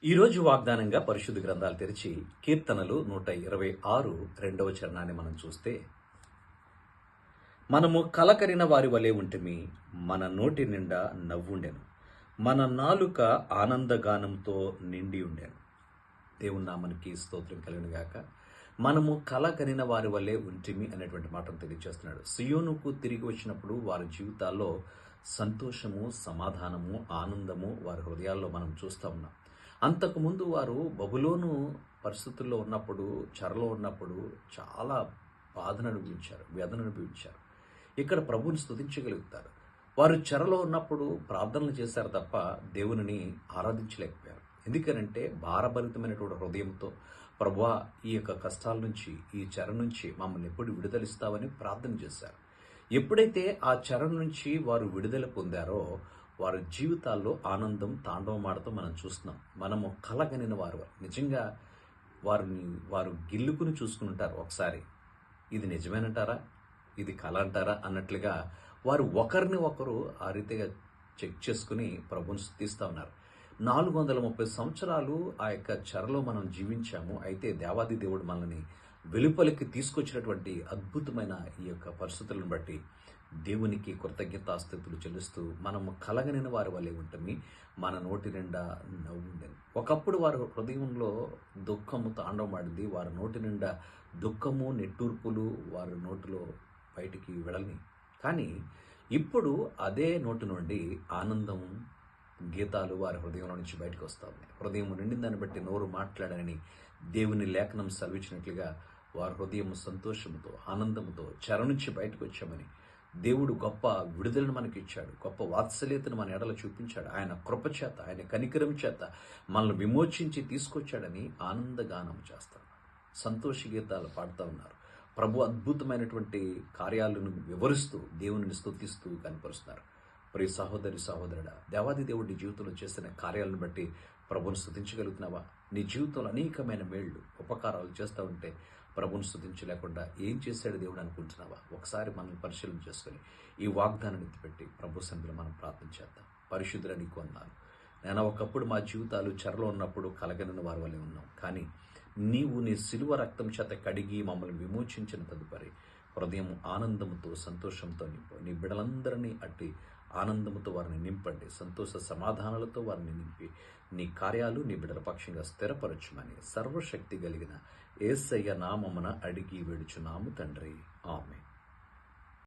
ఈరోజు వాగ్దానంగా పరిశుద్ధ గ్రంథాలు తెరిచి కీర్తనలు 126 రెండవ చరణాన్ని మనం చూస్తే, మనము కలకరిన వారి వలె ఉంటిమి, మన నోటి నిండా నవ్వుండెను, మన నాలుక ఆనందగానంతో నిండి ఉండెను. దేవుని నామానికి స్తోత్రం కలుగును గాక. మనము కలకరిన వారి వలె ఉంటిమి అనేటువంటి మాటను తెలియజేస్తున్నాడు. సియోనుకు తిరిగి వచ్చినప్పుడు వారి జీవితాల్లో సంతోషము, సమాధానము, ఆనందము వారి హృదయాల్లో మనం చూస్తూ ఉన్నాం. అంతకుముందు వారు బబులోను పరిస్థితుల్లో ఉన్నప్పుడు, చెరలో ఉన్నప్పుడు చాలా బాధను అనుభవించారు, వేదన అనుభవించారు. ఇక్కడ ప్రభువుని స్తుతించగలుగుతారు. వారు చెరలో ఉన్నప్పుడు ప్రార్థనలు చేశారు తప్ప దేవునిని ఆరాధించలేకపోయారు. ఎందుకనంటే భారభరితమైనటువంటి హృదయంతో, ప్రభువా, ఈ యొక్క కష్టాల నుంచి, ఈ చెర నుంచి మమ్మల్ని ఎప్పుడు విడుదలిస్తావని ప్రార్థన చేశారు. ఎప్పుడైతే ఆ చెర నుంచి వారు విడుదల పొందారో, వారి జీవితాల్లో ఆనందం తాండవమాడుతూ మనం చూస్తున్నాం. మనము కలగనిన వారు నిజంగా వారు గిల్లుకుని చూసుకుని ఉంటారు. ఒకసారి ఇది నిజమేనంటారా, ఇది కళ అంటారా అన్నట్లుగా వారు ఒకరిని ఒకరు ఆ రీతిగా చెక్ చేసుకుని ప్రభువుని స్తుతిస్తూ ఉన్నారు. 430 సంవత్సరాలు ఆ యొక్క చెరలో మనం జీవించాము. అయితే దేవాది దేవుడు మనల్ని వెలుపలికి తీసుకొచ్చినటువంటి అద్భుతమైన ఈ యొక్క పరిస్థితులను బట్టి దేవునికి కృతజ్ఞతాస్తుతులు చెల్లిస్తూ మనము కలగనిన వారి వలె ఉంటుంది, మన నోటి నిండా నవ్వుండెను. ఒకప్పుడు వారి హృదయంలో దుఃఖము తాండవమాడింది. వారి నోటి నిండా దుఃఖము, నిట్టూర్పులు వారి నోటిలో బయటికి వెళ్ళని. కానీ ఇప్పుడు అదే నోటి నుండి ఆనందం గీతాలు వారి హృదయంలో నుంచి బయటకు వస్తూ ఉన్నాయి. హృదయం నిండిందని బట్టి నోరు మాట్లాడని దేవుని లేఖనం సెలవిచ్చినట్లుగా వారి హృదయం సంతోషంతో, ఆనందంతో చెర నుంచి బయటకు వచ్చామని, దేవుడు గొప్ప విడుదలను మనకి ఇచ్చాడు, గొప్ప వాత్సల్యతను మన ఎడల చూపించాడు, ఆయన కృప చేత, ఆయన కనికరం చేత మనల్ని విమోచించి తీసుకొచ్చాడని ఆనందగానం చేస్తారు, సంతోష గీతాలు పాడుతూ ఉన్నారు. ప్రభు అద్భుతమైనటువంటి కార్యాలను వివరిస్తూ దేవుని స్తుతిస్తూ కనపరుస్తున్నారు. ప్రియ సహోదరి, సహోదరుడా, దేవాది దేవుడి జీవితంలో చేసిన కార్యాలను బట్టి ప్రభుని స్తుతించగలుగుతున్నావా? నీ జీవితంలో అనేకమైన మేళ్లు, ఉపకారాలు చేస్తూ ఉంటే ప్రభుని స్తుతించలేకుండా ఏం చేశాడు దేవుడు అనుకుంటున్నావా? ఒకసారి మనం పరిశీలన చేసుకొని ఈ వాగ్దానాన్ని ఎత్తిపెట్టి ప్రభు సన్నిధిలో మనం ప్రార్థన చేద్దాం. పరిశుద్ధుల నీకు వందనాలు. నేను ఒకప్పుడు మా జీవితాలు చెరలో ఉన్నప్పుడు కలగనిన వారి వల్లే ఉన్నాం. కానీ నీవు నీ సిలువ రక్తం చేత కడిగి మమ్మల్ని విమోచించిన తదుపరి హృదయం ఆనందంతో, సంతోషంతో నింపు. నీ బిడ్డలందరినీ అట్టి ఆనందంతో వారిని నింపండి. సంతోష సమాధానాలతో వారిని నింపి నీ కార్యాలు నీ బిడ్డల పక్షంగా స్థిరపరచుమని సర్వశక్తి కలిగిన యేసయ్య నామమున అడిగి వేడుచున్నాము తండ్రి. ఆమేన్.